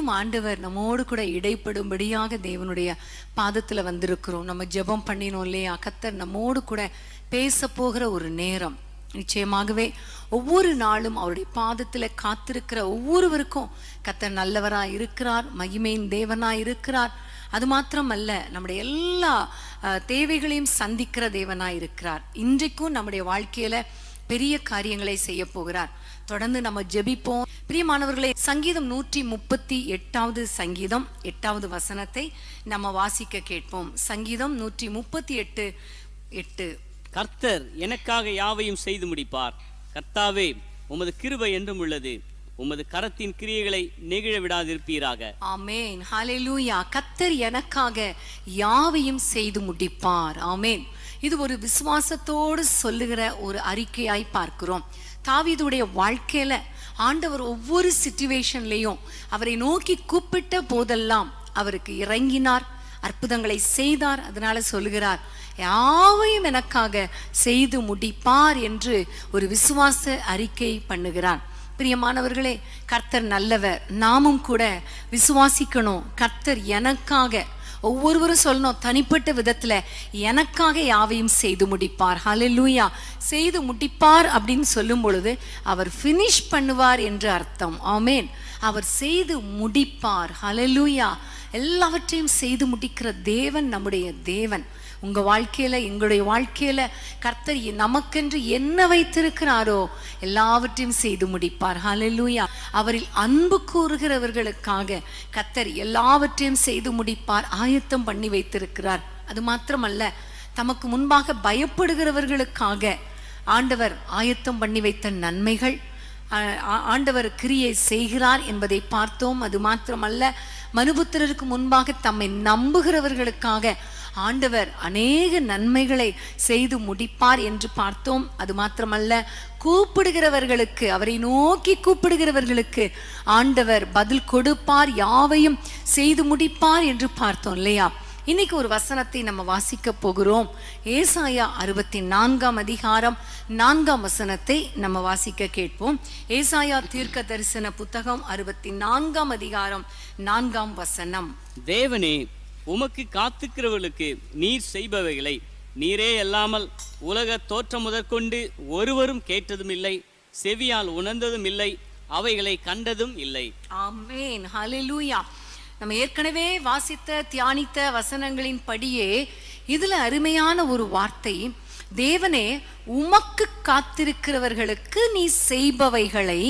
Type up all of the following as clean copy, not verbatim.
இன்றைக்கும் ஆண்டவர் நம்மோடு கூட இடைப்படும்படியாக தேவனுடைய பாதத்துல வந்திருக்கிறோம். நம்ம ஜெபம் பண்ணினோம் இல்லையா? கர்த்தர் நம்மோடு கூட பேச போகிற ஒரு நேரம். நிச்சயமாகவே ஒவ்வொரு நாளும் அவருடைய பாதத்துல காத்திருக்கிற ஒவ்வொருவருக்கும் கர்த்தர் நல்லவராய் இருக்கிறார், மகிமையின் தேவனாய் இருக்கிறார். அது மாத்திரமல்ல, நம்முடைய எல்லா தேவைகளையும் சந்திக்கிற தேவனாய் இருக்கிறார். இன்றைக்கும் நம்முடைய வாழ்க்கையில பெரிய காரியங்களை செய்ய போகிறார். தொடர்ந்து நம்ம ஜெபிப்போம். பிரியமானவர்களே, சங்கீதம் 138வது சங்கீதம் 8வது வசனத்தை நம்ம வாசிக்க கேட்போம். சங்கீதம் 138:8. கர்த்தர் எனக்காக யாவையும் செய்து முடிப்பார். கர்த்தாவே, உமது கிருபை என்றும் உள்ளது. உமது கரத்தின் கிரியைகளை நெகிழ விடாதிருப்பீராக. ஆமென், ஹல்லேலூயா. கர்த்தர் எனக்காக யாவையும் செய்து முடிப்பார். ஆமென். இது ஒரு விசுவாசத்தோடு சொல்லுகிற ஒரு அறிக்கையாய் பார்க்கிறோம். தாவீதுடைய வாழ்க்கையில ஆண்டவர் ஒவ்வொரு சிச்சுவேஷன்லையும் அவரை நோக்கி கூப்பிட்ட போதெல்லாம் அவருக்கு இறங்கினார், அற்புதங்களை செய்தார். அதனால சொல்லுகிறார், யாவையும் எனக்காக செய்து முடிப்பார் என்று ஒரு விசுவாச அறிக்கை பண்ணுகிறார். பிரியமானவர்களே, கர்த்தர் நல்லவர். நாமும் கூட விசுவாசிக்கணும். கர்த்தர் எனக்காக, ஒவ்வொருவரும் சொல்லணும் தனிப்பட்ட விதத்துல, எனக்காக யாவையும் செய்து முடிப்பார். ஹல்லேலூயா. செய்து முடிப்பார் அப்படின்னு சொல்லும் பொழுது அவர் ஃபினிஷ் பண்ணுவார் என்று அர்த்தம். ஆமென். அவர் செய்து முடிப்பார். ஹல்லேலூயா. எல்லாவற்றையும் செய்து முடிக்கிற தேவன் நம்முடைய தேவன். உங்க வாழ்க்கையில, எங்களுடைய வாழ்க்கையில கர்த்தர் நமக்கென்று என்ன வைத்திருக்கிறாரோ எல்லாவற்றையும் செய்து முடிப்பார். ஹல்லேலூயா. அவரில் அன்பு கூறுகிறவர்களுக்காக கர்த்தர் எல்லாவற்றையும் செய்து முடிப்பார், ஆயத்தம் பண்ணி வைத்திருக்கிறார். அது மாத்திரமல்ல, தமக்கு முன்பாக பயப்படுகிறவர்களுக்காக ஆண்டவர் ஆயத்தம் பண்ணி வைத்த நன்மைகள் ஆண்டவர் கிரியை செய்கிறார் என்பதை பார்த்தோம். அது மாத்திரமல்ல, மனுபுத்திரருக்கு முன்பாக தம்மை நம்புகிறவர்களுக்காக ஆண்டவர் அநேக நன்மைகளை செய்து முடிப்பார் என்று பார்த்தோம். அது மாத்திரமல்ல, கூப்பிடுகிறவர்களுக்கு, அவரை நோக்கி கூப்பிடுகிறவர்களுக்கு ஆண்டவர் பதில் கொடுப்பார், யாவையும் செய்து முடிப்பார் என்று பார்த்தோம் இல்லையா? இன்னைக்கு ஒரு வசனத்தை நம்ம வாசிக்க போகிறோம். ஏசாயா 64ஆம் அதிகாரம் 4ஆம் வசனத்தை நம்ம வாசிக்க கேட்போம். ஏசாயா தீர்க்க தரிசன புத்தகம் 64ஆம் அதிகாரம் 4ஆம் வசனம். தேவனே, உமக்கு காத்துக்கிறவர்களுக்கு நீர் செய்பவைகளை நீரே அல்லாமல் உலக தோற்றம் முதற்கொண்டு ஒருவரும் கேட்டதும் இல்லை, செவியால் உணர்ந்ததும் இல்லை, அவைகளை கண்டதும் இல்லை. ஆமென், ஹல்லேலூயா. நம்ம ஏற்கனவே வாசித்த தியானித்த வசனங்களின் படியே இதுல அருமையான ஒரு வார்த்தை, தேவனே உமக்கு காத்திருக்கிறவர்களுக்கு நீ செய்பவைகளை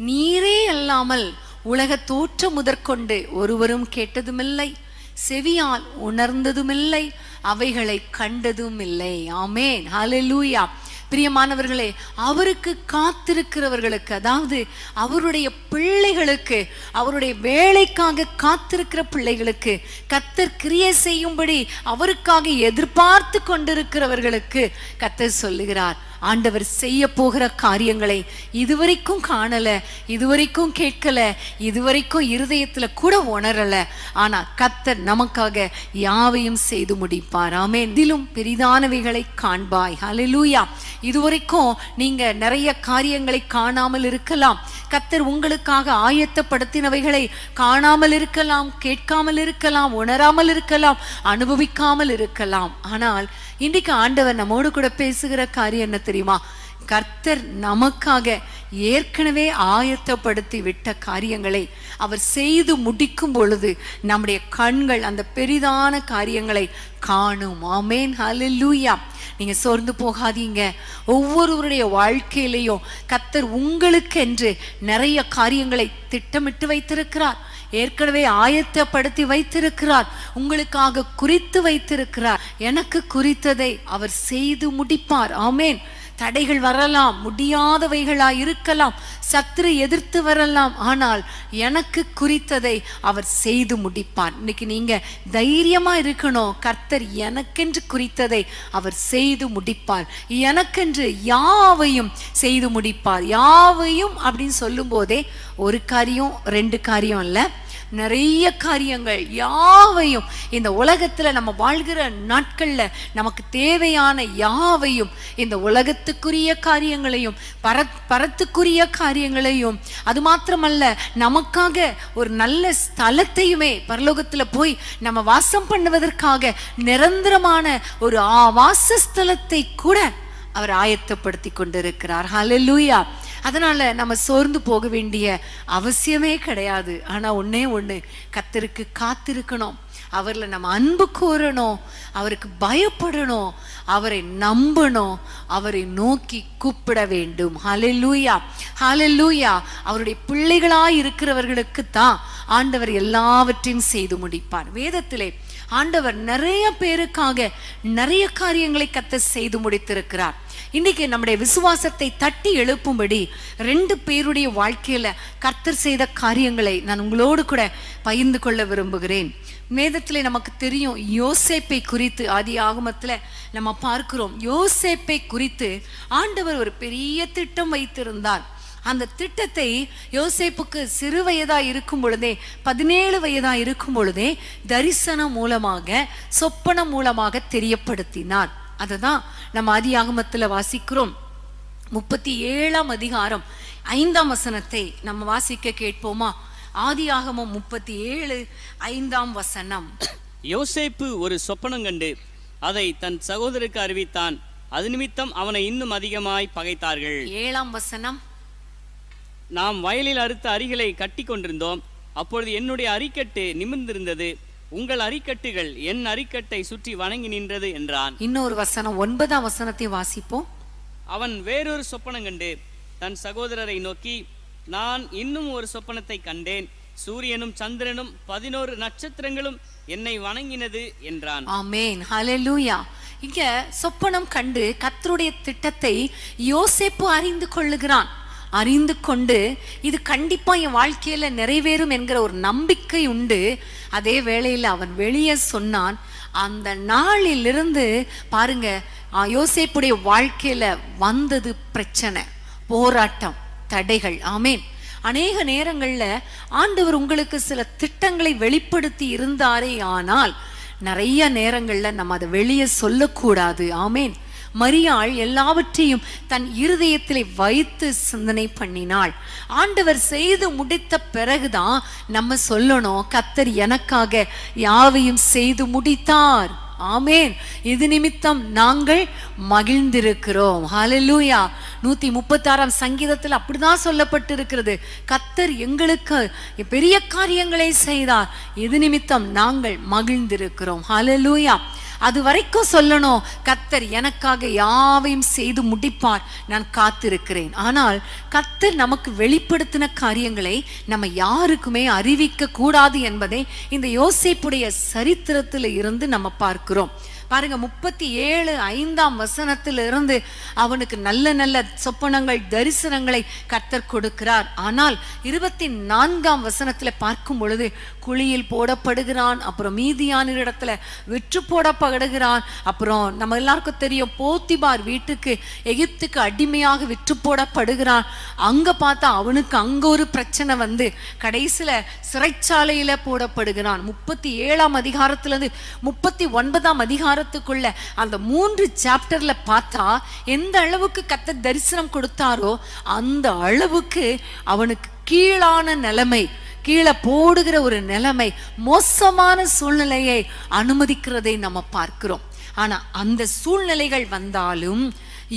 நீரே அல்லாமல் உலக தோற்றம் முதற்கொண்டு ஒருவரும் கேட்டதுமில்லை, செவியால் உணர்ந்ததுமில்லை, அவைகளை கண்டதும் இல்லை. ஆமென், ஹல்லேலூயா. பிரியமானவர்களே, அவருக்கு காத்திருக்கிறவர்களுக்கு, அதாவது அவருடைய பிள்ளைகளுக்கு, அவருடைய வேலைக்காக காத்திருக்கிற பிள்ளைகளுக்கு, கர்த்தர் கிரியை செய்யும்படி அவருக்காக எதிர்பார்த்து கொண்டிருக்கிறவர்களுக்கு கர்த்தர் சொல்லுகிறார், ஆண்டவர் செய்ய போகிற காரியங்களை இதுவரைக்கும் காணல, இதுவரைக்கும் கேட்கல, இதுவரைக்கும் இருதயத்துல கூட உணரல, ஆனா கர்த்தர் நமக்காக யாவையும் செய்து முடிப்பார். ஆமென். இதிலும் பெரிதானவைகளை காண்பாய். ஹல்லேலூயா. இதுவரைக்கும் நீங்க நிறைய காரியங்களை காணாமல் இருக்கலாம். கர்த்தர் உங்களுக்காக ஆயத்தப்படுத்தினவைகளை காணாமல் இருக்கலாம், கேட்காமல் இருக்கலாம், உணராமல் இருக்கலாம், அனுபவிக்காமல் இருக்கலாம். ஆனால் இன்றைக்கு ஆண்டவர் நம்மோடு கூட பேசுகிற காரியம் என்ன தெரியுமா? கர்த்தர் நமக்காக ஏற்கனவே ஆயத்தப்படுத்தி விட்ட காரியங்களை அவர் செய்து முடிக்கும் பொழுது நம்முடைய கண்கள் அந்த பெரிதான காரியங்களை காணும். ஆமென், ஹல்லேலூயா. நீங்க சோர்ந்து போகாதீங்க. ஒவ்வொருவருடைய வாழ்க்கையிலையும் கர்த்தர் உங்களுக்கு என்று நிறைய காரியங்களை திட்டமிட்டு வைத்திருக்கிறார், ஏற்கனவே ஆயத்தப்படுத்தி வைத்திருக்கிறார், உங்களுக்காக குறித்து வைத்திருக்கிறார். எனக்கு குறித்ததை அவர் செய்து முடிப்பார். ஆமென். தடைகள் வரலாம், முடியாதவைகளா இருக்கலாம், சத்துரு எதிர்த்து வரலாம், ஆனால் எனக்கு குறித்ததை அவர் செய்து முடிப்பார். இன்னைக்கு நீங்க தைரியமா இருக்கணும். கர்த்தர் எனக்கென்று குறித்ததை அவர் செய்து முடிப்பார், எனக்கென்று யாவையும் செய்து முடிப்பார். யாவையும் அப்படின்னு சொல்லும் போதே ஒரு காரியம் ரெண்டு காரியம் இல்ல, நிறைய காரியங்கள் யாவையும் இந்த உலகத்துல நம்ம வாழ்கிற நாட்கள்ல நமக்கு தேவையான யாவையும், இந்த உலகத்துக்குரிய காரியங்களையும் பரத்துக்குரிய காரியங்களையும், அது மாத்திரமல்ல நமக்காக ஒரு நல்ல ஸ்தலத்தையுமே பரலோகத்துல போய் நம்ம வாசம் பண்ணுவதற்காக நிரந்தரமான ஒரு வாசஸ்தலத்தை கூட அவர் ஆயத்தப்படுத்தி கொண்டிருக்கிறார். ஹல்லேலூயா. அதனால நம்ம சோர்ந்து போக வேண்டிய அவசியமே கிடையாது. ஆனா ஒண்ணே ஒண்ணு, கர்த்தருக்கு காத்திருக்கணும், அவர்ல நம்ம அன்பு கூறணும், அவருக்கு பயப்படணும், அவரை நம்பணும், அவரை நோக்கி கூப்பிட வேண்டும். ஹல்லேலூயா, ஹல்லேலூயா. அவருடைய பிள்ளைகளாய் இருக்கிறவர்களுக்கு தான் ஆண்டவர் எல்லாவற்றையும் செய்து முடிப்பார். வேதத்திலே ஆண்டவர் நிறைய பேருக்காக நிறைய காரியங்களை கர்த்தர் செய்து முடித்திருக்கிறார். இன்னைக்கு நம்முடைய விசுவாசத்தை தட்டி எழுப்பும்படி 2 பேருடைய வாழ்க்கையில கர்த்தர் செய்த காரியங்களை நான் உங்களோடு கூட பகிர்ந்து கொள்ள விரும்புகிறேன். வேதத்திலே நமக்கு தெரியும், யோசேப்பை குறித்து ஆதி ஆகமத்துல நம்ம பார்க்கிறோம். யோசேப்பை குறித்து ஆண்டவர் ஒரு பெரிய திட்டம் வைத்திருந்தார். அந்த திட்டத்தை யோசேப்புக்கு சிறு வயதா இருக்கும் பொழுதே, 17 வயதா இருக்கும் பொழுதே தரிசனம் மூலமாக, சொப்பனம் மூலமாக தெரியப்படுத்தினார். அதுதான் நம்ம ஆதியாகமத்துல வாசிக்கிறோம். 37ஆம் அதிகாரம் 5ஆம் வசனத்தை நம்ம வாசிக்க கேட்போமா? ஆதியாகமம் 37:5ஆம் வசனம். யோசேப்பு ஒரு சொப்பனம் கண்டு அதை தன் சகோதரருக்கு அறிவித்தான். அது நிமித்தம் அவனை இன்னும் அதிகமாய் பகைத்தார்கள். 7ஆம் வசனம். நாம் வயலில் அறுத்த அரிகளை கட்டி கொண்டிருந்தோம். அப்பொழுது என்னுடைய அரிக்கட்டு நிமிர்ந்திருந்தது, உங்கள் அரிக்கட்டுகள் என் அரிக்கட்டை சுற்றி வணங்கி நின்றது என்றான். இன்னொரு வசனம், 9ஆம் வசனத்தை வாசிப்போம். அவன் வேறொரு சொப்பனம் கண்டு தன் சகோதரரை நோக்கி, நான் இன்னும் ஒரு சொப்பனத்தை கண்டேன், சூரியனும் சந்திரனும் 11 நட்சத்திரங்களும் என்னை வணங்கினது என்றான். ஆமென், ஹல்லேலூயா. இங்க சொப்பனம் கண்டு கர்த்தருடைய திட்டத்தை யோசேப்பு அறிந்து கொள்ளுகிறான். அறிந்து கொண்டு இது கண்டிப்பா என் வாழ்க்கையில நிறைவேறும் என்கிற ஒரு நம்பிக்கை உண்டு. அதே வேளையில் அவன் வெளியே சொன்னான். அந்த நாளிலிருந்து பாருங்க, யோசேப்புடைய வாழ்க்கையில வந்தது பிரச்சனை, போராட்டம், தடைகள். ஆமேன். அநேக நேரங்கள்ல ஆண்டவர் உங்களுக்கு சில திட்டங்களை வெளிப்படுத்தி இருந்தாரே, ஆனால் நிறைய நேரங்கள்ல நம்ம அதை வெளியே சொல்லக்கூடாது. ஆமேன். மரியாள் எல்லாவற்றையும் தன் இருதயத்திலே வைத்து சிந்தனை பண்ணினாள். ஆண்டவர் செய்து முடித்த பிறகுதான் நம்ம சொல்லணும், கர்த்தர் எனக்காக யாவையும் செய்து முடித்தார். ஆமேன். இது நிமித்தம் நாங்கள் மகிழ்ந்திருக்கிறோம். ஹல்லேலூயா. 136ஆம் சங்கீதத்தில் அப்படிதான் சொல்லப்பட்டிருக்கிறது. கர்த்தர் எங்களுக்கு பெரிய காரியங்களை செய்தார், இது நிமித்தம் நாங்கள் மகிழ்ந்திருக்கிறோம். ஹல்லேலூயா. அது வரைக்கும் சொல்லணும், கர்த்தர் எனக்காக யாவையும் செய்து முடிப்பார், நான் காத்திருக்கிறேன். ஆனால் கர்த்தர் நமக்கு வெளிப்படுத்தின காரியங்களை நம்ம யாருக்குமே அறிவிக்க கூடாது என்பதை இந்த யோசேப்புடைய சரித்திரத்தில் இருந்து நம்ம பார்க்கிறோம். பாருங்க, 37:5ஆம் வசனத்திலிருந்து அவனுக்கு நல்ல நல்ல சொப்பனங்கள், தரிசனங்களை கர்த்தர் கொடுக்கிறார். ஆனால் 24ஆம் வசனத்துல பார்க்கும் பொழுது குழியில் போடப்படுகிறான், அப்புறம் மீதியானிடத்துல விற்று போடப்படுகிறான். அப்புறம் நம்ம எல்லாருக்கும் தெரியும், போத்திபார் வீட்டுக்கு எகிப்துக்கு அடிமையாக விற்று போடப்படுகிறான். அங்க பார்த்தா அவனுக்கு அங்க ஒரு பிரச்சனை வந்து கடைசியில சிறைச்சாலையில போடப்படுகிறான். 37ஆம் அதிகாரத்திலிருந்து 39ஆம் அதிகாரத்துக்குள்ள அந்த 3 சாப்டர்ல பார்த்தா எந்த அளவுக்கு கர்த்தர் தரிசனம் கொடுத்தாரோ அந்த அளவுக்கு அவனுக்கு கீழான நிலைமை, கீழே போடுகிற ஒரு நிலைமை, மோசமான சூழ்நிலையை அனுமதிக்கிறதை நம்ம பார்க்கிறோம். ஆனா அந்த சூழ்நிலைகள் வந்தாலும்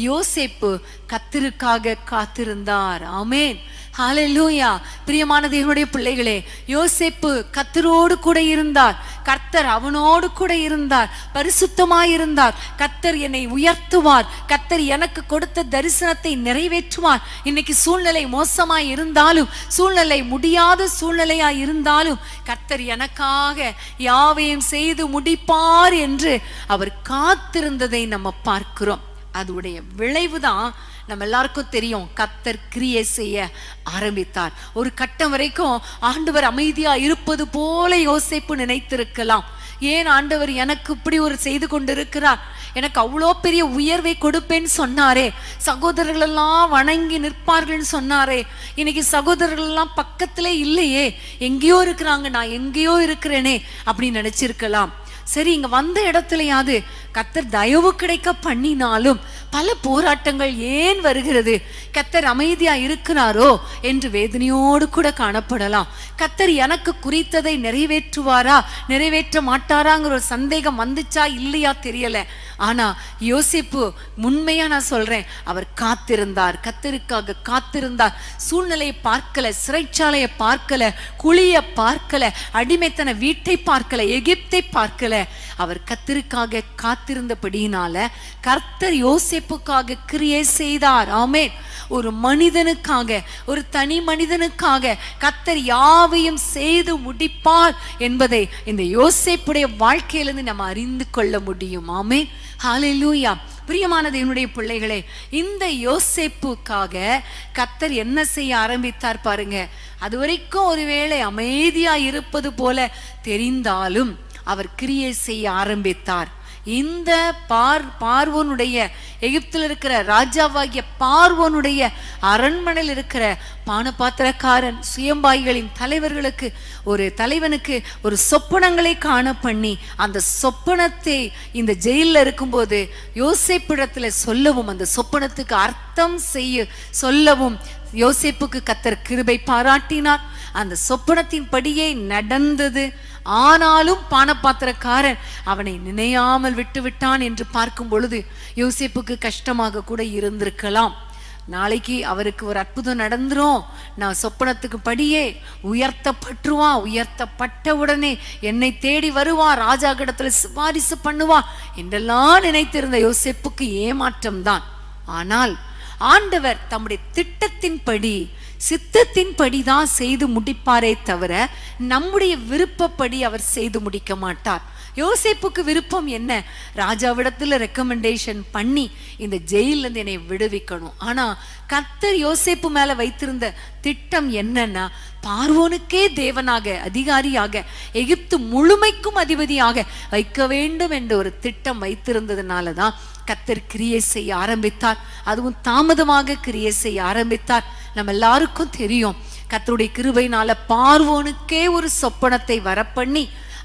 யோசேப்பு கர்த்தருக்காக காத்திருந்தார். ஆமென், ஹல்லேலூயா. பிரியமான தேவனுடைய பிள்ளைகளே, யோசேப்பு கர்த்தரோடு கூட இருந்தார். கர்த்தர் அவனோடு கூட இருந்தார், பரிசுத்தமாயிருந்தார். கர்த்தர் என்னை உயர்த்துவார், கர்த்தர் எனக்கு கொடுத்த தரிசனத்தை நிறைவேற்றுவார். இன்னைக்கு சூழ்நிலை மோசமாய் இருந்தாலும், சூழ்நிலை முடியாத சூழ்நிலையாய் இருந்தாலும், கர்த்தர் எனக்காக யாவையும் செய்து முடிப்பார் என்று அவர் காத்திருந்ததை நம்ம பார்க்கிறோம். அதோடைய விளைவுதான் நம்ம எல்லாருக்கும் தெரியும், கர்த்தர் கிரியை செய்ய ஆரம்பித்தார். ஒரு கட்டம் வரைக்கும் ஆண்டவர் அமைதியா இருப்பது போல யோசேப்பு நினைத்திருக்கலாம். ஏன் ஆண்டவர் எனக்கு இப்படி ஒரு செய்து கொண்டிருக்கிறார்? எனக்கு அவ்வளோ பெரிய உயர்வை கொடுப்பேன்னு சொன்னாரே, சகோதரர்கள் எல்லாம் வணங்கி நிற்பார்கள்னு சொன்னாரே, இன்னைக்கு சகோதரர்கள் எல்லாம் பக்கத்திலே இல்லையே, எங்கேயோ இருக்கிறாங்க, நான் எங்கேயோ இருக்கிறேனே அப்படின்னு நினைச்சிருக்கலாம். சரி, இங்க வந்த இடத்துலயாவது கர்த்தர் தயவு கிடைக்க பண்ணினாலும் பல போராட்டங்கள் ஏன் வருகிறது? கர்த்தர் அமைதியா இருக்கிறாரோ என்று வேதனையோடு கூட காணப்படலாம். கர்த்தர் எனக்கு குறித்ததை நிறைவேற்றுவாரா நிறைவேற்ற மாட்டாராங்கிற ஒரு சந்தேகம் வந்துச்சா இல்லையா தெரியல. ஆனா யோசேப்பு, உண்மையா நான் சொல்றேன், அவர் காத்திருந்தார், கர்த்தருக்காக காத்திருந்தார். சூழ்நிலையை பார்க்கல, சிறைச்சாலையை பார்க்கல, குழிய பார்க்கல, அடிமைத்தன வீட்டை பார்க்கல, எகிப்தை பார்க்கல. அவர் கர்த்தருக்காக காத்திருந்தபடியினால கர்த்தர் யோசேப்புக்காக கிரியை செய்தார். ஆமென். ஒரு மனிதனுக்காக, ஒரு தனி மனிதனுக்காக கர்த்தர் யாவையும் செய்து முடிப்பார் என்பதை இந்த யோசேப்புடைய வாழ்க்கையிலிருந்து நம்ம அறிந்து கொள்ள முடியும். ஆமென். ஹல்லேலூயா. பிரியமான தேவனுடைய பிள்ளைகளே, இந்த யோசேப்புக்காக கர்த்தர் என்ன செய்ய ஆரம்பித்தார் பாருங்க. அது வரைக்கும் ஒருவேளை அமைதியா இருப்பது போல தெரிந்தாலும் அவர் கிரியை செய்ய ஆரம்பித்தார். இந்த பார்வோனுடைய, எகிப்தில் இருக்கிற ராஜாவாகிய பார்வோனுடைய அரண்மனையில் இருக்கிற பானபாத்திரக்காரன், சுயம்பாய்களின் தலைவர்களுக்கு, ஒரு தலைவனுக்கு ஒரு சொப்பனங்களை காண பண்ணி, அந்த சொப்பனத்தை இந்த ஜெயிலில் இருக்கும்போது யோசேப்பிடத்துல சொல்லவும், அந்த சொப்பனத்துக்கு அர்த்தம் செய்ய சொல்லவும் யோசேப்புக்கு கர்த்தர் கிருபை பாராட்டினார். அந்த சொப்பனத்தின் படியே நடந்தது. ஆனாலும் பானபாத்திரக்காரன் அவனை நினையாமல் விட்டு விட்டான் என்று பார்க்கும் பொழுது யோசேப்புக்கு கஷ்டமாக கூட இருந்திருக்கலாம். நாளைக்கு அவருக்கு ஒரு அற்புதம் நடந்துரும், நான் சொப்பனத்துக்கு படியே உயர்த்தப்பட்டுருவான், உயர்த்தப்பட்ட உடனே என்னை தேடி வருவான், ராஜா கிடத்துல சிபாரிசு பண்ணுவான் என்றெல்லாம் நினைத்திருந்த யோசேப்புக்கு ஏமாற்றம் தான். ஆனால் ஆண்டவர் தம்முடைய திட்டத்தின்படி, சித்தத்தின்படி தான் செய்து முடிப்பாரே தவிர நம்முடைய விருப்பப்படி அவர் செய்து முடிக்க மாட்டார். யோசேப்புக்கு விருப்பம் என்ன? ராஜாவிடத்துல ரெக்கமெண்டேஷன் பண்ணி இந்த ஜெயில இருந்து என்னை விடுவிக்கணும். ஆனா கர்த்தர் யோசேப்பு மேல வைத்திருந்த திட்டம் என்னன்னா, பார்வோனுக்கே தேவனாக, அதிகாரியாக, எகிப்து முழுமைக்கும் அதிபதியாக வைக்க வேண்டும் என்ற ஒரு திட்டம் வைத்திருந்ததுனாலதான் கர்த்தர் கிரியை செய்ய ஆரம்பித்தார். அதுவும் தாமதமாக கிரியை செய்ய ஆரம்பித்தார். நம்ம எல்லாருக்கும் தெரியும், கர்த்தருடைய கிருபையினால பார்வோனுக்கே ஒரு சொப்பனத்தை வரப்பண்ணி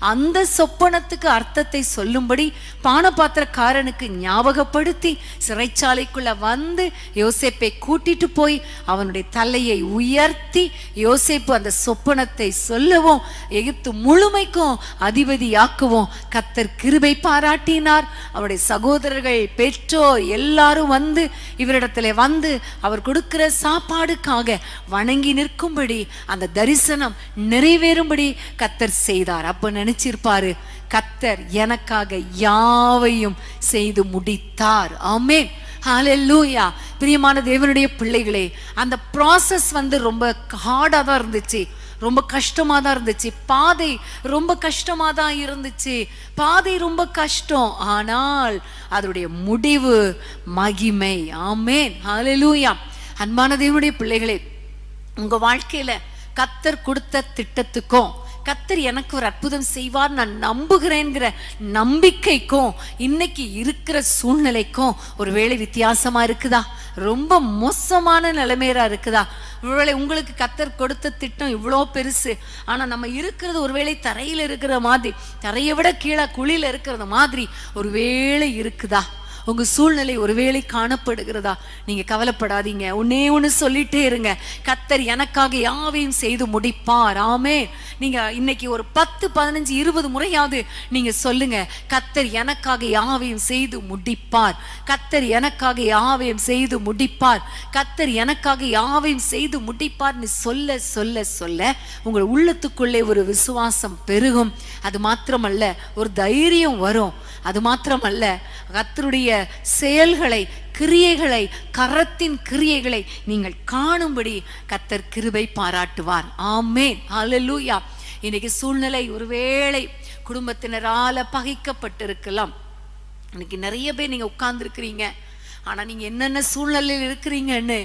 அந்த சொப்பனத்துக்கு அர்த்தத்தை சொல்லும்படி பானபாத்திரக்காரனுக்கு ஞாபகப்படுத்தி சிறைச்சாலைக்குள்ள வந்து யோசேப்பை கூட்டிட்டு போய் அவனுடைய தலையை உயர்த்தி யோசேப்பு அந்த சொப்பனத்தை சொல்லவும் எகிப்து முழுமைக்கும் அதிபதியாக்கவும் கர்த்தர் கிருபை பாராட்டினார். அவருடைய சகோதரர்கள், பெற்றோர் எல்லாரும் வந்து இவரிடத்துல வந்து அவர் கொடுக்கிற சாப்பாடுக்காக வணங்கி நிற்கும்படி, அந்த தரிசனம் நிறைவேறும்படி கர்த்தர் செய்தார். அப்ப நினைச்சிருப்பாரு, கர்த்தர் எனக்காக யாவையும் செய்து முடித்தார். ஆமென். ஹல்லேலூயா. பிரியமான தேவனுடைய பிள்ளைகளே, அந்த ப்ராசஸ் வந்து ரொம்ப ஹார்டா தான் இருந்துச்சு, ரொம்ப கஷ்டமா தான் இருந்துச்சு, பாதை ரொம்ப கஷ்டமா தான் இருந்துச்சு, பாதை ரொம்ப கஷ்டம். ஆனால் அதனுடைய முடிவு மகிமை. ஆமென். ஹல்லேலூயா. அன்பான தேவனுடைய பிள்ளைகளே, உங்க வாழ்க்கையில கர்த்தர் கொடுத்த திட்டத்துக்கும், கர்த்தர் எனக்கு ஒரு அற்புதம் செய்வார் நான் நம்புகிறேன்கிற நம்பிக்கைக்கும் இன்னைக்கு இருக்கிற சூழ்நிலைக்கும் ஒருவேளை வித்தியாசமா இருக்குதா? ரொம்ப மோசமான நிலைமையா இருக்குதா? ஒருவேளை உங்களுக்கு கர்த்தர் கொடுத்த திட்டம் இவ்வளோ பெருசு, ஆனா நம்ம இருக்கிறது ஒருவேளை தரையில இருக்கிற மாதிரி, தரையை விட கீழே குழியில இருக்கிறது மாதிரி ஒருவேளை இருக்குதா? உங்க சூழ்நிலை ஒருவேளை காணப்படுகிறதா? நீங்க கவலைப்படாதீங்க, ஒன்னே ஒண்ணு சொல்லிட்டே இருங்க, கர்த்தர் எனக்காக யாவையும் செய்து முடிப்பார். ஆமே. நீங்க இன்னைக்கு ஒரு 10, 15, 20 முறையாவது நீங்க சொல்லுங்க, கர்த்தர் எனக்காக யாவையும் செய்து முடிப்பார், கர்த்தர் எனக்காக யாவையும் செய்து முடிப்பார், கர்த்தர் எனக்காக யாவையும் செய்து முடிப்பார்னு சொல்ல சொல்ல சொல்ல உங்கள் உள்ளத்துக்குள்ளே ஒரு விசுவாசம் பெருகும். அது மாத்திரமல்ல, ஒரு தைரியம் வரும். அது மாத்திரமல்ல, கர்த்தருடைய செயல்களை, கிரியைகளை, கரத்தின் கிரியைகளை நீங்கள் காணும்படி கர்த்தர் கிருபை பாராட்டுவார். ஆமென். ஹல்லேலூயா. இன்னைக்கு சூழ்நிலை ஒருவேளை குடும்பத்தினரால பகைக்கப்பட்டிருக்கலாம். இன்னைக்கு நிறைய பேர் நீங்க உட்கார்ந்து இருக்கிறீங்க, ஆனா நீங்க என்னென்ன சூழ்நிலையில் இருக்கிறீங்கன்னு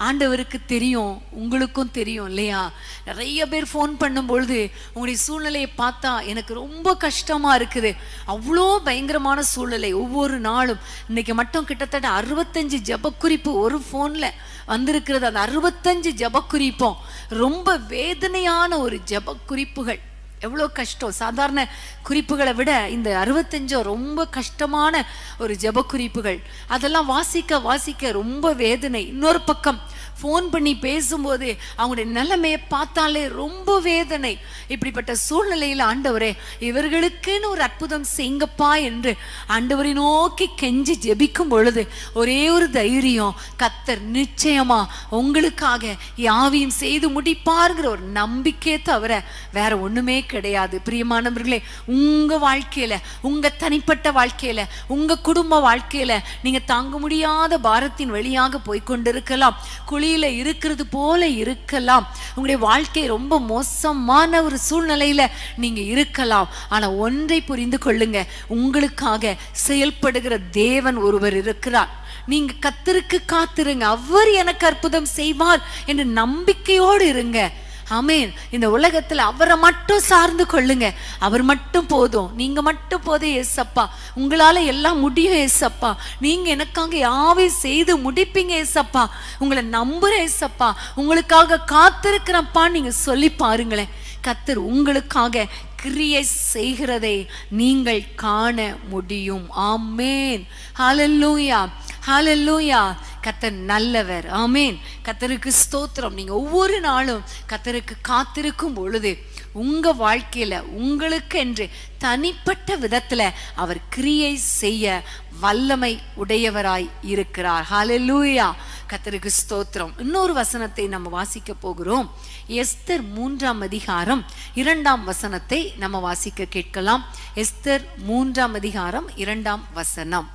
ஆண்டவருக்கு தெரியும், உங்களுக்கும் தெரியும் இல்லையா? நிறைய பேர் ஃபோன் பண்ணும் பொழுது உங்களுடைய சூழ்நிலையை பார்த்தா எனக்கு ரொம்ப கஷ்டமா இருக்குது, அவ்வளோ பயங்கரமான சூழ்நிலை. ஒவ்வொரு நாளும் இன்னைக்கு மட்டும் கிட்டத்தட்ட 65 ஜெபக்குறிப்பு ஒரு ஃபோன்ல வந்திருக்கிறது. அந்த 65 ஜெபக்குறிப்பும் ரொம்ப வேதனையான ஒரு ஜெபக்குறிப்புகள். எவ்வளோ கஷ்டம்! சாதாரண குறிப்புகளை விட இந்த 65 ரொம்ப கஷ்டமான ஒரு ஜெப குறிப்புகள். அதெல்லாம் வாசிக்க வாசிக்க ரொம்ப வேதனை. இன்னொரு பக்கம் ஃபோன் பண்ணி பேசும்போது அவங்களுடைய நிலைமையை பார்த்தாலே ரொம்ப வேதனை. இப்படிப்பட்ட சூழ்நிலையில் ஆண்டவரே இவர்களுக்குன்னு ஒரு அற்புதம் செய்யுங்கப்பா என்று ஆண்டவரை நோக்கி கெஞ்சி ஜெபிக்கும் பொழுது ஒரே ஒரு தைரியம், கர்த்தர் நிச்சயமா உங்களுக்காக யாவையும் செய்து முடிப்பார்ங்கிற ஒரு நம்பிக்கையை தவிர வேற ஒண்ணுமே கிடையாது. பிரியமானவர்களே, உங்க வாழ்க்கையில, உங்க தனிப்பட்ட வாழ்க்கையில, உங்க குடும்ப வாழ்க்கையில நீங்க தாங்க முடியாத பாரத்தின் வழியாக போய்கொண்டிருக்கலாம், குழியில இருக்கிறது போல இருக்கலாம், உங்களுடைய வாழ்க்கை ரொம்ப மோசமான ஒரு சூழ்நிலையில நீங்க இருக்கலாம். ஆனா ஒன்றை புரிந்து கொள்ளுங்க, உங்களுக்காக செயல்படுகிற தேவன் ஒருவர் இருக்கிறார். நீங்க கர்த்தருக்கு காத்திருங்க, அவர் எனக்கு அற்புதம் செய்வார் என்று நம்பிக்கையோடு இருங்க. ஆமென். இந்த உலகத்துல அவரை மட்டும் சார்ந்து கொள்ளுங்க, அவர் மட்டும் போதும், நீங்க மட்டும் போதும் ஏசப்பா, உங்களால எல்லாம் முடியும் ஏசப்பா, நீங்க எனக்காக யாவை செய்து முடிப்பீங்க ஏசப்பா, உங்களை நம்புறேன் ஏசப்பா, உங்களுக்காக காத்திருக்கிறப்பா நீங்க சொல்லி பாருங்களேன். கர்த்தர் உங்களுக்காக கிரியை செய்கிறதை நீங்கள் காண முடியும். ஆமென். ஹல்லேலூயா, ஹல்லேலூயா. கர்த்தர் நல்லவர். ஆமென். கர்த்தருக்கு ஸ்தோத்திரம். நீங்க ஒவ்வொரு நாளும் கர்த்தருக்கு காத்திருக்கும் பொழுது உங்க வாழ்க்கையில உங்களுக்கு என்று தனிப்பட்ட விதத்துல அவர் கிரியை செய்ய வல்லமை உடையவராய் இருக்கிறார். ஹல்லேலூயா. கர்த்தருக்கு ஸ்தோத்திரம். இன்னொரு வசனத்தை நம்ம வாசிக்க போகிறோம். எஸ்தர் 3ஆம் அதிகாரம் 2ஆம் வசனத்தை நம்ம வாசிக்க கேட்கலாம். எஸ்தர் 3ஆம் அதிகாரம் 2ஆம் வசனம்.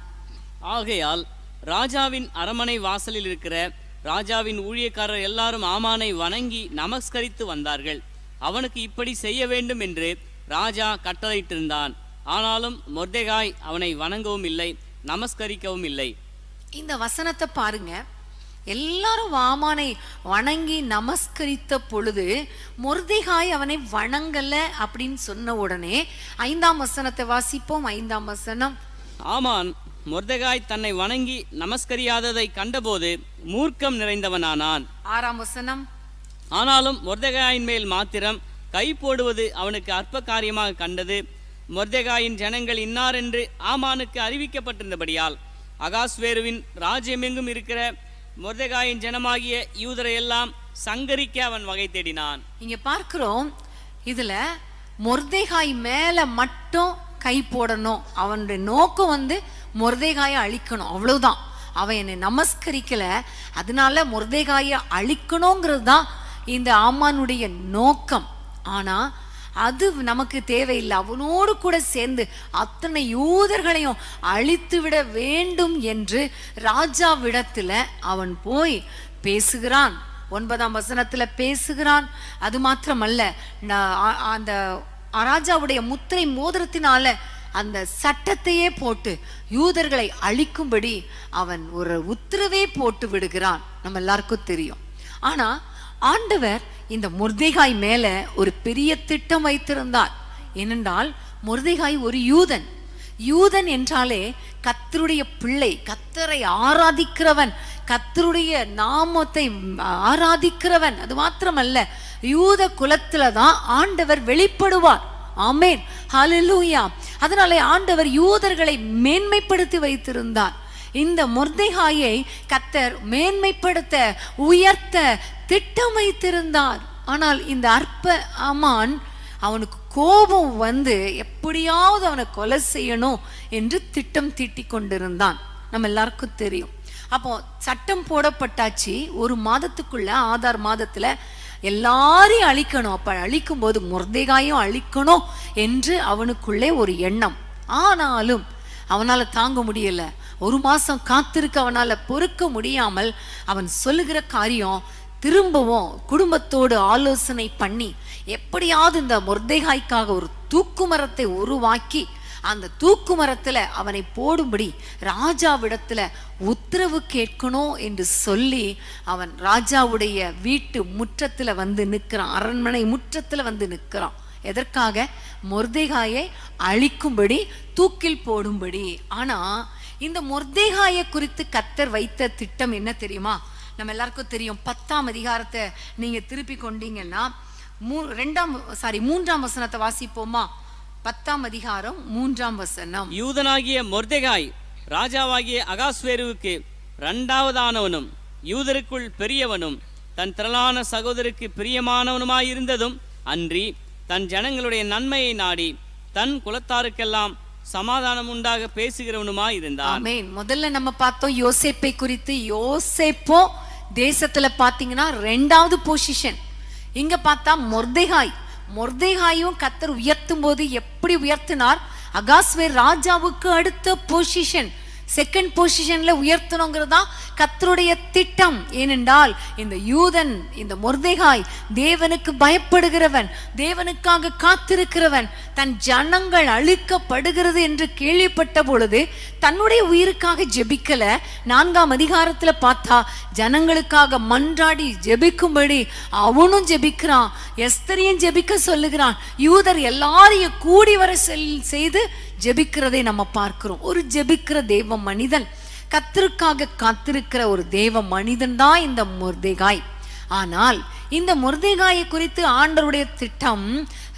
ஆகையால் ராஜாவின் அரமனை வாசலில் இருக்கிற ராஜாவின் ஊழியக்காரர் எல்லாரும் ஆமானை வணங்கி நமஸ்கரித்து வந்தார்கள். அவனுக்கு இப்படி செய்ய வேண்டும் என்று ராஜா கட்டளையிட்டிருந்தான். ஆனாலும் மொர்தெகாய் அவனை வணங்கவும் இல்லை, நமஸ்கரிக்கவும் இல்லை. இந்த வசனத்தை பாருங்க. எல்லாரும் ஆமானை வணங்கி நமஸ்கரித்த பொழுது மொர்தெகாய் அவனை வணங்கல அப்படின்னு சொன்ன உடனே 5ஆம் வசனத்தை வாசிப்போம். 5ஆம் வசனம். ஆமான் மொர்தெகாய் தன்னை வணங்கி நமஸ்கரியாததை கண்டபோது மூர்க்கம் நிறைந்தவனானான். 6ஆம் வசனம். ஆனாலும் மொர்தெகாயின் மேல் மாத்திரம் கை போடுவது அவனுக்கு அற்ப காரியமாக கண்டது. மொர்தெகாயின் ஜனங்கள் இன்னார் என்று ஆமானுக்கு அறிவிக்கப்பட்டிருந்தபடியால் அகாஸ்வேருவின் ராஜ்யமெங்கும் இருக்கிற மொர்தெகாயின் ஜனமாகிய யூதரை எல்லாம் சங்கரிக்க அவன் வகை தேடினான். இங்க பார்க்கிறோம், இதுல மொர்தெகாய் மேல மட்டும் கை போடணும், அவனுடைய நோக்கம் மொர்தெகாயை அழிக்கணும், அவ்வளவுதான். அவன் என்னை நமஸ்கரிக்கல, அதனால மொர்தெகாயை அழிக்கணுங்கிறது தான் இந்த ஆமானுடைய நோக்கம். ஆனா அது நமக்கு தேவையில்லை. அவனோடு கூட சேர்ந்து அத்தனை யூதர்களையும் அழித்து விட வேண்டும் என்று ராஜாவிடத்துல அவன் போய் பேசுகிறான். 9ஆம் வசனத்துல பேசுகிறான். அது மாத்திரமல்ல, அந்த ராஜாவுடைய முத்திரை மோதிரத்தினால அந்த சட்டத்தையே போட்டு யூதர்களை அழிக்கும்படி அவன் ஒரு உத்தரவே போட்டு விடுகிறான். நம்ம எல்லாருக்கும் தெரியும். ஆனா ஆண்டவர் இந்த மொர்தெகாய் மேல ஒரு பெரிய திட்டம் வைத்திருந்தார். ஏனென்றால் மொர்தெகாய் ஒரு யூதன். யூதன் என்றாலே கர்த்தருடைய பிள்ளை, கர்த்தரை ஆராதிக்கிறவன், கர்த்தருடைய நாமத்தை ஆராதிக்கிறவன். அது மாத்திரமல்ல, யூத குலத்துல தான் ஆண்டவர் வெளிப்படுவார். ஆமென். ஹல்லேலூயா. அதனாலே ஆண்டவர் யூதர்களை மேன்மைப்படுத்தி வைத்திருந்தார். இந்த மொர்தெகாயை கர்த்தர் மேன்மைப்படுத்த, உயர்த்த திட்டம் வைத்திருந்தார். ஆனால் இந்த அற்ப ஆமான் அவனுக்கு கோபம் எப்படியாவது அவனை கொலை செய்யணும் என்று திட்டம் தீட்டி கொண்டிருந்தான். நம்ம எல்லாருக்கும் தெரியும். அப்போ சட்டம் போடப்பட்டாச்சு. 1 மாதத்துக்குள்ள, ஆதார் மாதத்துல எல்லாரையும் அழிக்கணும். அப்ப அழிக்கும் போது மொர்தெகாயும் அழிக்கணும் என்று அவனுக்குள்ளே ஒரு எண்ணம். ஆனாலும் அவனால தாங்க முடியல. 1 மாசம் காத்திருக்க அவனால பொறுக்க முடியாமல் அவன் சொல்லுகிற காரியம், திரும்பவும் குடும்பத்தோடு ஆலோசனை பண்ணி எப்படியாவது இந்த மொர்தெகாய்க்காக ஒரு தூக்கு மரத்தை உருவாக்கி அந்த தூக்கு மரத்துல அவனை போடும்படி ராஜாவிடத்துல உத்தரவு கேட்கணும் என்று சொல்லி அவன் ராஜாவுடைய வீட்டு முற்றத்துல வந்து நிற்கிறான். அரண்மனை முற்றத்துல வந்து நிற்கிறான். எதற்காக? மொர்தெகாயை அழிக்கும்படி, தூக்கில் போடும்படி. ஆனா இந்த மொர்தெகாயை குறித்து கர்த்தர் வைத்த திட்டம் என்ன தெரியுமா? நம்ம எல்லாருக்கும் தெரியும். 10ஆம் அதிகாரத்தை நீங்க திருப்பி கொண்டீங்கன்னா 3ஆம் வசனத்தை வாசிப்போமா? 10ஆம் அதிகாரம் 3ஆம் வசனம். யூதனாகிய மொர்தெகாய் ராஜாவாகிய அகாஸ்வேருவுக்கு 2வதானவனும் யூதருக்குள் பெரியவனும் தன் திரளான சகோதரருக்கு பிரியமானவனுமாயிருந்ததும் அன்றி தன் ஜனங்களுடைய நன்மையை நாடி தன் குலத்தாருக்கெல்லாம் சமாதானம் உண்டாக பேசுகிறவனுமாயிருந்தான். ஆமென். முதல்ல நம்ம பார்த்தோம் யோசேப்பை குறித்து. யோசேப்போ தேசத்துல பாத்தீங்கன்னா 2வது பொசிஷன். இங்க பார்த்தா மொர்தெகாயும் கர்த்தர் உயர்த்தும் போது எப்படி உயர்த்தினார்? அகாஸ்வேர் ராஜாவுக்கு அடுத்த பொசிஷன், செகண்ட் பொசிஷன்ல உயர்த்தணுங்கிறதா கர்த்தருடைய திட்டம். ஏனென்றால் இந்த யூதன், இந்த மொர்தெகாய் தேவனுக்கு பயப்படுகிறவன், தேவனுக்காக காத்திருக்கிறவன். தன் ஜனங்கள் அழிக்கப்படுகிறது என்று கேள்விப்பட்ட பொழுது தன்னுடைய உயிருக்காக ஜெபிக்கல. 4ஆம் அதிகாரத்துல பார்த்தா ஜனங்களுக்காக மன்றாடி ஜெபிக்கும்படி அவனும் ஜெபிக்கிறான். எஸ்தரையும் ஜெபிக்க சொல்லுகிறான். யூதர் எல்லாரையும் கூடி வர செய்து ஜெபிக்கிறதை நம்ம பார்க்கிறோம். ஒரு ஜெபிக்கிற தேவ மனிதன், கர்த்தருக்காக காத்திருக்கிற ஒரு தேவ மனிதன் தான் இந்த மொர்தெகாய். ஆனால் இந்த மொர்தெகாயை குறித்து ஆண்டவருடைய திட்டம்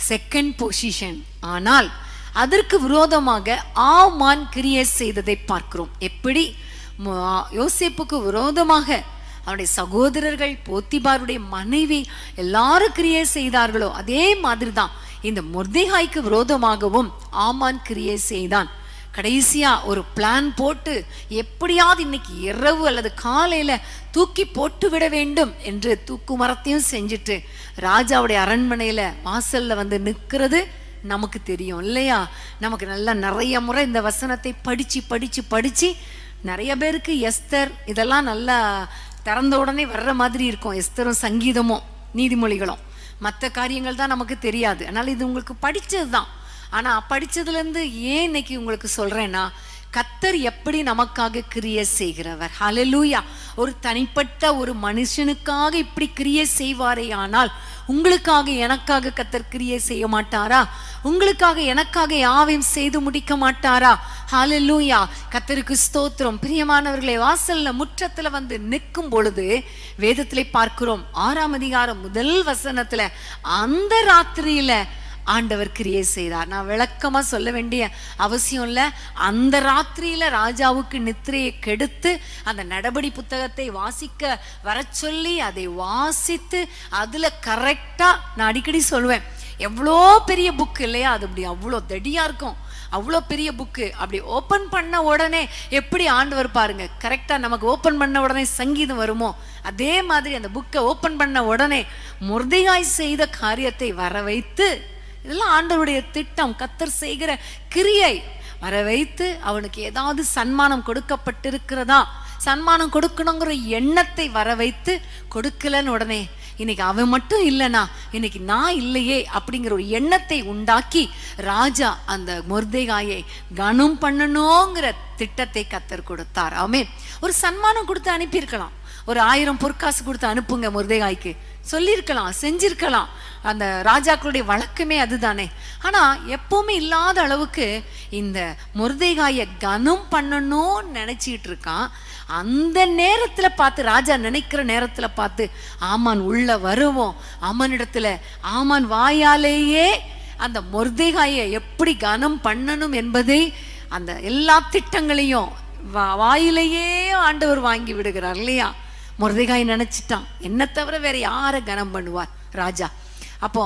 செகண்ட் பொசிஷன். ஆனால் அதற்கு விரோதமாக ஆமான் கிரியை செய்ததை பார்க்கிறோம். எப்படி? யோசேப்புக்கு விரோதமாக அவருடைய சகோதரர்கள், போத்திபாருடைய மனைவி எல்லாரும் கிரியை செய்தார்களோ அதே மாதிரிதான் இந்த மொர்தெகாய்க்கு விரோதமாகவும் ஆமான் கிரியை செய்தான். கடைசியா ஒரு பிளான் போட்டு எப்படியாவது இன்னைக்கு இரவு அல்லது காலையில தூக்கி போட்டு விட வேண்டும் என்று தூக்கு மரத்தையும் செஞ்சுட்டு ராஜாவுடைய அரண்மனையில வாசல்ல வந்து நிற்கிறது நமக்கு தெரியும் இல்லையா? நமக்கு நல்லா நிறைய முறை இந்த வசனத்தை படிச்சு படிச்சு படிச்சு நிறைய பேருக்கு எஸ்தர் இதெல்லாம் நல்லா திறந்த உடனே வர்ற மாதிரி இருக்கும். எஸ்தரும் சங்கீதமும் நீதிமொழிகளும். மற்ற காரியங்கள் தான் நமக்கு தெரியாது. அதனால இது உங்களுக்கு படிச்சது தான். ஆனா படிச்சதுல இருந்து ஏன் இன்னைக்கு உங்களுக்கு சொல்றேன்னா, கர்த்தர் எப்படி நமக்காக கிரியை செய்கிறவர். ஹல்லேலூயா. ஒரு தனிப்பட்ட ஒரு மனுஷனுக்காக இப்படி கிரியை செய்வாரே, ஆனால் உங்களுக்காக எனக்காக கர்த்தர் கிரியை செய்ய மாட்டாரா? உங்களுக்காக எனக்காக யாவையும் செய்து முடிக்க மாட்டாரா? ஹல்லேலூயா. கர்த்தருக்கு ஸ்தோத்திரம். பிரியமானவர்களே, வாசல்ல முற்றத்துல வந்து நிற்கும் பொழுது வேதத்திலே பார்க்கிறோம் 6ஆம் அதிகாரம் 1 வசனத்துல அந்த ராத்திரியில ஆண்டவர் கிரியை செய்தார். நான் விளக்கமா சொல்ல வேண்டிய அவசியம் இல்லை. அந்த ராத்திரியில ராஜாவுக்கு நித்திரையை கெடுத்து அந்த நடபடி புத்தகத்தை வாசிக்க வர சொல்லி அதை வாசித்து அதுல கரெக்டா, நான் அடிக்கடி சொல்லுவேன், எவ்வளோ பெரிய புக் இல்லையா, அது அப்படி அவ்வளோ தடியா இருக்கும். அவ்வளோ பெரிய புக்கு அப்படி ஓப்பன் பண்ண உடனே எப்படி ஆண்டவர் பாருங்க, கரெக்டா நமக்கு ஓப்பன் பண்ண உடனே சங்கீதம் வருமோ அதே மாதிரி அந்த புக்கை ஓப்பன் பண்ண உடனே மொர்தெகாய் செய்த காரியத்தை வர வைத்து, இதெல்லாம் ஆண்டவருடைய திட்டம், கர்த்தர் செய்கிற கிரியை வர வைத்து அவனுக்கு ஏதாவது சன்மானம் கொடுக்கப்பட்டிருக்கிறதா, சன்மானம் கொடுக்கணுங்கிற எண்ணத்தை வர வைத்து கொடுக்கலன்னு உடனே இன்னைக்கு அவன் மட்டும் இல்லைனா இன்னைக்கு நான் இல்லையே அப்படிங்கிற ஒரு எண்ணத்தை உண்டாக்கி ராஜா அந்த மொர்தெகாயை கனம் பண்ணணுங்கிற திட்டத்தை கர்த்தர் கொடுத்தார். ஆமென். ஒரு சன்மானம் கொடுத்து அனுப்பியிருக்கலாம். ஒரு 1000 பொற்காசு கொடுத்து அனுப்புங்க மொர்தெகாய்க்கு சொல்லியிருக்கலாம், செஞ்சிருக்கலாம். அந்த ராஜாக்களுடைய வழக்கமே அதுதானே. ஆனா எப்பவுமே இல்லாத அளவுக்கு இந்த மொர்தெகாயை கனம் பண்ணணும்னு நினைச்சிட்டு இருக்கான். அந்த நேரத்துல பார்த்து, ராஜா நினைக்கிற நேரத்துல பார்த்து ஆமான் உள்ள வருவோம். ஆமானிடத்துல ஆமான் வாயாலேயே அந்த மொர்தெகாயை எப்படி கனம் பண்ணணும் என்பதை, அந்த எல்லா திட்டங்களையும் வாயிலேயே ஆண்டவர் வாங்கி விடுகிறார் இல்லையா? மொர்தெகாய் நினைச்சிட்டான், என்ன தவிர வேற யாரை கனம் பண்ணுவார் ராஜா? அப்போ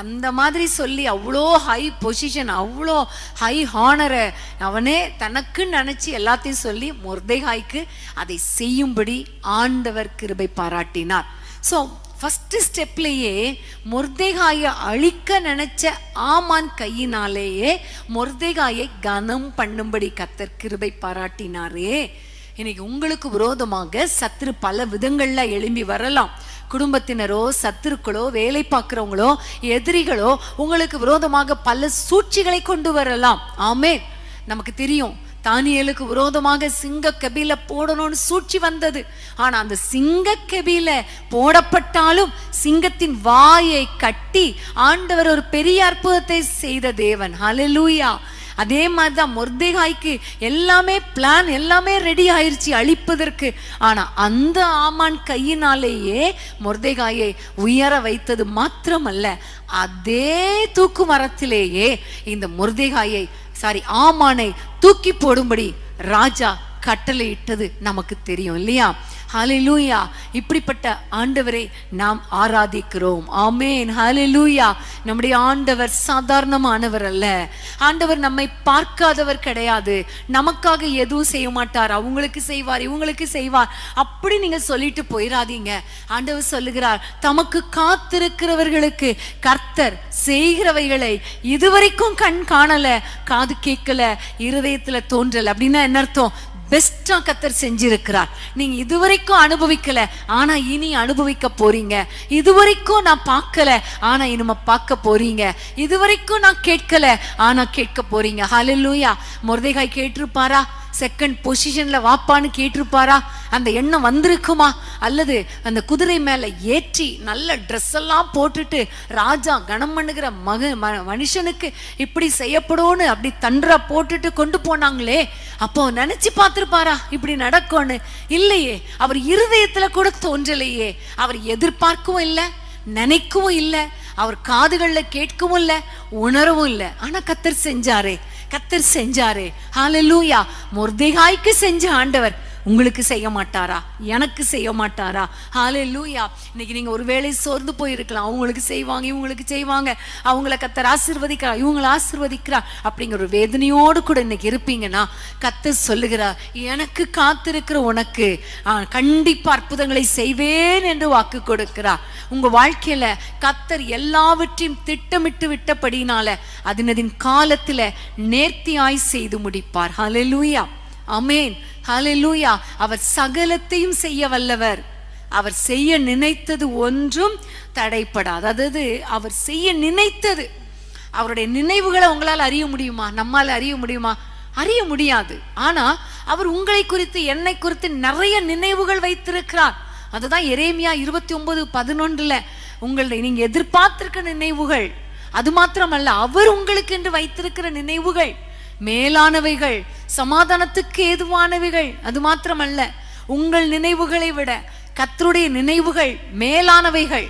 அந்த மாதிரி சொல்லி அவ்வளோ ஹை பொசிஷன், அவ்வளோ ஹை ஹானரை அவனே தனக்கு நினைச்சு எல்லாத்தையும் சொல்லி மொர்தெகாய்க்கு அதை செய்யும்படி ஆண்டவர் கிருபை பாராட்டினார். ஸோ ஃபர்ஸ்ட் ஸ்டெப்லேயே மொர்தெகாயை அழிக்க நினைச்ச ஆமான் கையினாலேயே மொர்தெகாயை கனம் பண்ணும்படி கர்த்தர் கிருபை பாராட்டினாரே. இன்னைக்கு உங்களுக்கு விரோதமாக சத்துரு பல விதங்கள்ல எழும்பி வரலாம். குடும்பத்தினரோ, சத்துருக்களோ, வேலை பார்க்கிறவங்களோ, எதிரிகளோ உங்களுக்கு விரோதமாக பல சூழ்ச்சிகளை கொண்டு வரலாம். ஆமென். நமக்கு தெரியும், தானியேலுக்கு விரோதமாக சிங்க கெபில போடணும்னு சூழ்ச்சி வந்தது. ஆனா அந்த சிங்க கெபில போடப்பட்டாலும் சிங்கத்தின் வாயை கட்டி ஆண்டவர் ஒரு பெரிய அற்புதத்தை செய்த தேவன். ஹல்லேலூயா. அதே மாதிரிதான் மொர்தெகாய்க்கு எல்லாமே பிளான், எல்லாமே ரெடி ஆயிருச்சு அழிப்பதற்கு. ஆனா அந்த ஆமான் கையினாலேயே மொர்தெகாயை உயர வைத்தது மாத்திரமல்ல, அதே தூக்கு மரத்திலேயே இந்த மொர்தெகாயை ஆமானை தூக்கி போடும்படி ராஜா கட்டளையிட்டது நமக்கு தெரியும் இல்லையா? ஹல்லேலூயா. இப்படிப்பட்ட ஆண்டவரை நாம் ஆராதிக்கிறோம். ஆமென். ஹல்லேலூயா. நம்முடைய ஆண்டவர் சாதாரணமானவர் அல்ல. ஆண்டவர் நம்மை பார்க்காதவர் கிடையாது. நமக்காக எதுவும் செய்ய மாட்டார். அவங்களுக்கு செய்வார், இவங்களுக்கு செய்வார், அப்படி நீங்க சொல்லிட்டு போயிடாதீங்க. ஆண்டவர் சொல்லுகிறார், தமக்கு காத்திருக்கிறவர்களுக்கு கர்த்தர் செய்கிறவைகளை இதுவரைக்கும் கண் காணல, காது கேட்கல, இருதயத்துல தோன்றல. அப்படின்னா என்ன அர்த்தம்? பெஸ்டா கர்த்தர் செஞ்சிருக்கிறார். நீங்க இதுவரைக்கும் அனுபவிக்கல, ஆனா இனி அனுபவிக்க போறீங்க. இதுவரைக்கும் நான் பார்க்கல, ஆனா இனிமே பார்க்க போறீங்க. இதுவரைக்கும் நான் கேட்கல, ஆனா கேட்க போறீங்க. ஹல்லேலூயா. மொர்தெகாய் கேட்டிருப்பாரா? செகண்ட் பொசிஷன்ல வாப்பான்னு கேட்டிருப்பாரா? அந்த எண்ணம் வந்திருக்குமா? அல்லது அந்த குதிரை மேல ஏற்றி நல்ல ட்ரெஸ் எல்லாம் போட்டுட்டு ராஜா கனம் பண்ணுகிற மனுஷனுக்கு இப்படி செய்யப்படும்னு அப்படி தண்டரா போட்டுட்டு கொண்டு போனாங்களே, அப்போ நினைச்சு பார்த்திருப்பாரா இப்படி நடக்கும்னு? இல்லையே. அவர் இருதயத்துல கூட தோன்றலையே. அவர் எதிர்பார்க்கவும் இல்லை, நினைக்கவும் இல்லை, அவர் காதுகள்ல கேட்கவும் இல்லை, உணரவும் இல்லை. ஆனா கர்த்தர் செஞ்சாரே, கர்த்தர் செஞ்சாரே. ஹல்லேலூயா. மொர்தெகாய்க்கு செஞ்ச ஆண்டவர் உங்களுக்கு செய்ய மாட்டாரா? எனக்கு செய்ய மாட்டாரா? ஹல்லேலூயா. இன்னைக்கு நீங்க ஒருவேளை சோர்ந்து போயிருக்கலாம். அவங்களுக்கு செய்வாங்க, இவங்களுக்கு செய்வாங்க, அவங்கள கர்த்தர் ஆசீர்வதிக்கிறா, இவங்களை ஆசீர்வதிக்கிறா அப்படிங்கிற ஒரு வேதனையோடு கூட இன்னைக்கு இருப்பீங்கன்னா, கர்த்தர் சொல்லுகிறார், எனக்கு காத்திருக்கிற உனக்கு கண்டிப்பா அற்புதங்களை செய்வேன் என்று வாக்கு கொடுக்கிறார். உங்க வாழ்க்கையில கர்த்தர் எல்லாவற்றையும் திட்டமிட்டு விட்டபடினால அதனதின் காலத்துல நேர்த்தியாய் செய்து முடிப்பார். ஹல்லேலூயா. ஆமென். ஹல்லேலூயா. அவர் சகலத்தையும் செய்ய வல்லவர். அவர் செய்ய நினைத்தது ஒன்றும் தடைப்படாது. அதாவது அவர் செய்ய நினைத்தது, அவருடைய நினைவுகளை உங்களால் அறிய முடியுமா? நம்மால் அறிய முடியுமா? அறிய முடியாது. ஆனா அவர் உங்களை குறித்து, என்னை குறித்து நிறைய நினைவுகள் வைத்திருக்கிறார். அதுதான் எரேமியா 29:11 உங்களை நீங்க எதிர்பார்த்திருக்க நினைவுகள். அது மாத்திரமல்ல, அவர் உங்களுக்கு என்று வைத்திருக்கிற நினைவுகள் மேலானவைகள், சமாதானத்துக்கு ஏதுவானவைகள். அது மாத்திரமல்ல, உங்கள் நினைவுகளை விட கர்த்தருடைய நினைவுகள் மேலானவைகள்.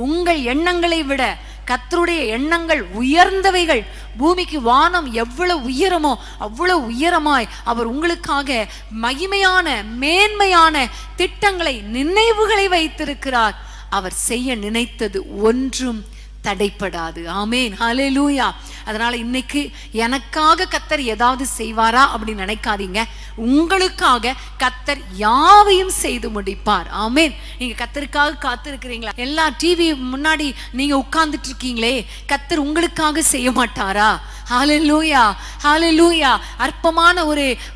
உங்கள் எண்ணங்களை விட கர்த்தருடைய எண்ணங்கள் உயர்ந்தவைகள். பூமிக்கு வானம் எவ்வளவு உயரமோ அவ்வளவு உயரமாய் அவர் உங்களுக்காக மகிமையான மேன்மையான திட்டங்களை, நினைவுகளை வைத்திருக்கிறார். அவர் செய்ய நினைத்தது ஒன்றும் தடைப்படாது. ஆமென். ஹல்லேலூயா. அதனால இன்னைக்கு எனக்காக கர்த்தர் ஏதாவது செய்வாரா அப்படின்னு நினைக்காதீங்க. உங்களுக்காக கர்த்தர் யாவையும் செய்து முடிப்பார். ஆமென். நீங்க கர்த்தருக்காக காத்திருக்கிறீங்களா? எல்லா டிவி முன்னாடி நீங்க உட்கார்ந்துட்டு இருக்கீங்களே, கர்த்தர் உங்களுக்காக செய்ய மாட்டாரா? ஹல்லேலூயா. ஹல்லேலூயா. அற்பமான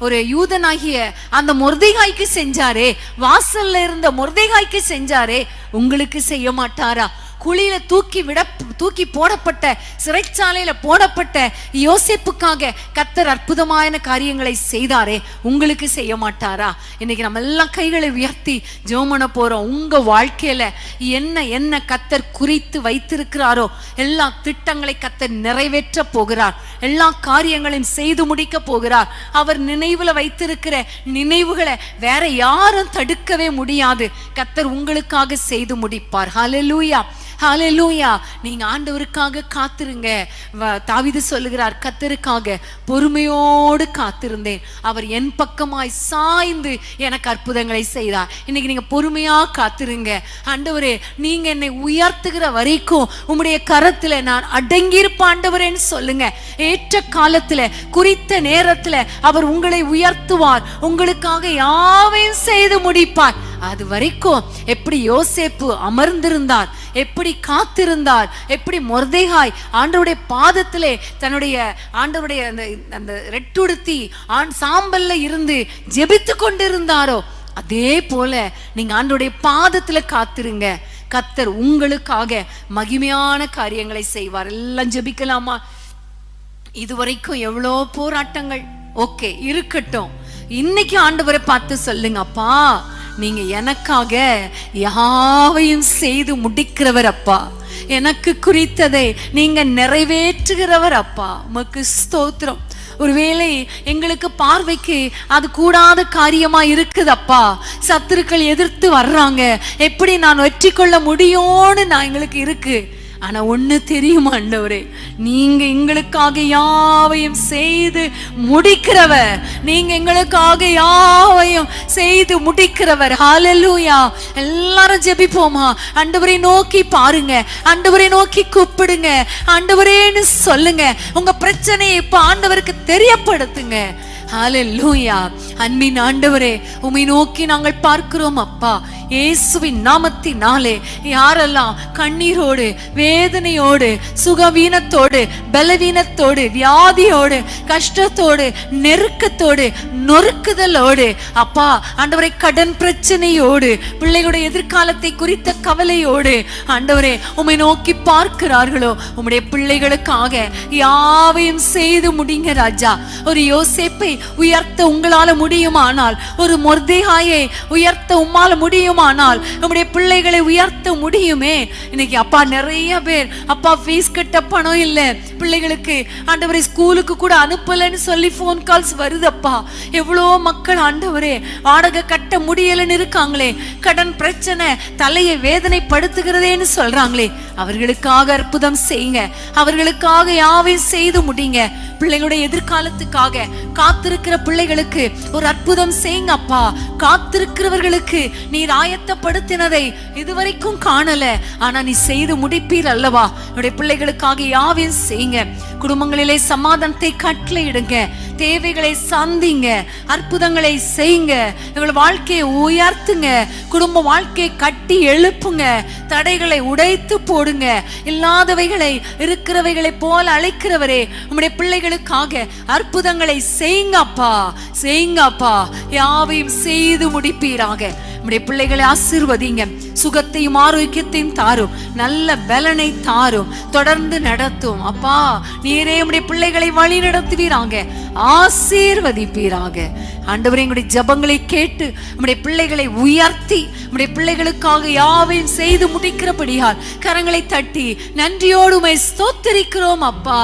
ஒரு யூதனாகிய அந்த மொர்தெகாய்க்கு செஞ்சாரே, வாசல்ல இருந்த மொர்தெகாய்க்கு செஞ்சாரே, உங்களுக்கு செய்ய மாட்டாரா? குழியில தூக்கி போடப்பட்ட, சிறைச்சாலையில போடப்பட்ட யோசேப்புக்காக கர்த்தர் அற்புதமான காரியங்களை செய்தாரே, உங்களுக்கு செய்ய மாட்டாரா? இன்னைக்கு நம்ம எல்லாம் கைகளை உயர்த்தி ஜெபம் பண்ண போறோம். உங்க வாழ்க்கையில என்ன கர்த்தர் குறித்து வைத்திருக்கிறாரோ எல்லா திட்டங்களை கர்த்தர் நிறைவேற்ற போகிறார். எல்லா காரியங்களையும் செய்து முடிக்க போகிறார். அவர் நினைவுல வைத்திருக்கிற நினைவுகளை வேற யாரும் தடுக்கவே முடியாது. கர்த்தர் உங்களுக்காக செய்து முடிப்பார். ஹல்லேலூயா. ஹல்லேலூயா. நீங்க ஆண்டவருக்காக காத்திருங்க. தாவீது சொல்லுகிறார், கர்த்தருக்காக பொறுமையோடு காத்திருந்தேன், அவர் என் பக்கமாய் சாய்ந்து எனக்கு அற்புதங்களை செய்தார். இன்னைக்கு நீங்க பொறுமையா காத்திருங்க. ஆண்டவரே, நீங்க என்னை உயர்த்துகிற வரைக்கும் உம்முடைய கரத்துல நான் அடங்கியிருப்ப ஆண்டவரேன்னு சொல்லுங்க. ஏற்ற காலத்துல, குறித்த நேரத்துல அவர் உங்களை உயர்த்துவார். உங்களுக்காக யாவையும் செய்து முடிப்பார். அது வரைக்கும் எப்படி யோசேப்பு அமர்ந்திருந்தார், எப்படி காத்திருந்தார், எப்படி மொர்தெகாய் ஆண்டவருடைய பாதத்திலே தன்னுடைய ஆண்டவருடைய அந்த ரெட்டுடுத்தி சாம்பல்ல இருந்து ஜெபித்து கொண்டிருந்தாரோ, அதே போல நீங்க ஆண்டவருடைய பாதத்துல காத்திருங்க. கர்த்தர் உங்களுக்காக மகிமையான காரியங்களை செய்வார். எல்லாம் ஜெபிக்கலாமா? இதுவரைக்கும் எவ்வளோ போராட்டங்கள், ஓகே இருக்கட்டும். இன்னைக்கு ஆண்டவரை பார்த்து சொல்லுங்க, அப்பா நீங்க எனக்காக யாவையும் செய்து முடிக்கிறவர் அப்பா, எனக்கு குறித்ததை நீங்க நிறைவேற்றுகிறவர் அப்பா, உமக்கு ஸ்தோத்திரம். ஒருவேளை எங்களுக்கு பார்வைக்கு அது கூடாத காரியமா இருக்குதப்பா, சத்துருக்கள் எதிர்த்து வர்றாங்க, எப்படி நான் வெற்றி கொள்ள முடியும்னு நான் எங்களுக்கு இருக்கு. ஆனா ஒண்ணு தெரியுமா ஆண்டவரே, நீங்க எங்களுக்காக யாவையும் செய்து முடிக்கிறவர், நீங்க எங்களுக்காக யாவையும் செய்து முடிக்கிறவர். ஹல்லேலூயா. எல்லாரும் ஜெபிப்போமா? ஆண்டவரை நோக்கி பாருங்க, ஆண்டவரை நோக்கி கூப்பிடுங்க, ஆண்டவரேன்னு சொல்லுங்க. உங்க பிரச்சனையை இப்ப ஆண்டவருக்கு தெரியப்படுத்துங்க. ஹல்லேலூயா. அன்பின் ஆண்டவரே, உம்மை நோக்கி நாங்கள் பார்க்கிறோம் அப்பா. இயேசுவின் நாமத்தினாலே யாரெல்லாம் கண்ணீரோடு, வேதனையோடு, சுகவீனத்தோடு, பலவீனத்தோடு, வியாதியோடு, கஷ்டத்தோடு, நெருக்கத்தோடு, நொறுக்குதலோடு அப்பா ஆண்டவரை கடன் பிரச்சனையோடு, பிள்ளைகளுடைய எதிர்காலத்தை குறித்த கவலையோடு ஆண்டவரே உம்மை நோக்கி பார்க்கிறார்களோ, உம்முடைய பிள்ளைகளுக்காக யாவையும் செய்து முடிங்க ராஜா. ஒரு யோசேப்பை உயர்த்த உங்களால முடியுமானால், ஒரு மொர்தெகாயை உயர்த்த உம்மால முடியுமானால், நம்முடைய பிள்ளைகளை உயர்த்த முடியுமே. இன்னைக்கு அப்பா நிறைய பேர் அப்பா ஃபீஸ் கட்ட பணம் இல்ல, பிள்ளைகளுக்கு ஆண்டவரே ஸ்கூலுக்கு கூட அனுப்பலன்னு சொல்லி போன் கால்ஸ் வருதப்பா. எவ்வளோ மக்கள் ஆண்டவரே வாடகை கட்ட முடியலன்னு இருக்காங்களே, கடன் பிரச்சனை தலையை வேதனைப்படுத்துகிறதேன்னு சொல்றாங்களே, அவர்களுக்காக அற்புதம் செய்யுங்க, அவர்களுக்காக யாவையும் செய்து முடிங்க. பிள்ளைகளுடைய எதிர்காலத்துக்காக காத்திருக்கிற பிள்ளைகளுக்கு ஒரு அற்புதம் செய்யுங்க அப்பா. காத்திருக்கிறவர்களுக்கு நீர் ஆயத்தப்படுத்தினதை இதுவரைக்கும் காணல, ஆனா நீ செய்து முடிப்பீர் அல்லவா. என்னுடைய பிள்ளைகளுக்காக யாவையும் செய்யுங்க. குடும்பங்களிலே சமாதானத்தை கட்டளையிடுங்க, தேவைகளை சந்திங்க, அற்புதங்களை செய்யுங்க, எங்கள் வாழ்க்கையை உயர்த்துங்க, குடும்ப வாழ்க்கையை கட்டி எழுப்புங்க, தடைகளை உடைத்து போடுங்க, இல்லாதவைகளை இருக்கிறவைகளை போல அழைக்கிறவரே உம்முடைய பிள்ளைகளுக்காக அற்புதங்களை செய்யுங்க அப்பா, செய்யுங்க அப்பா. யாவையும் செய்து முடிப்பீராக. நம்முடைய பிள்ளைகளை ஆசீர்வதிங்க, சுகத்தையும் ஆரோக்கியத்தையும் தாரும், நல்ல பலனை தாரும், தொடர்ந்து நடத்தும் அப்பா. நீரே நம்முடைய பிள்ளைகளை வழி நடத்துவீராங்க, ஆசீர்வதிப்பீராக. ஆண்டவரே எங்களுடைய ஜெபங்களை கேட்டு நம்முடைய பிள்ளைகளை உயர்த்தி நம்முடைய பிள்ளைகளுக்காக யாவையும் செய்து முடிக்கிறபடியால் கரங்களை தட்டி நன்றியோடு உம்மை ஸ்தோத்திரிக்கிறோம் அப்பா.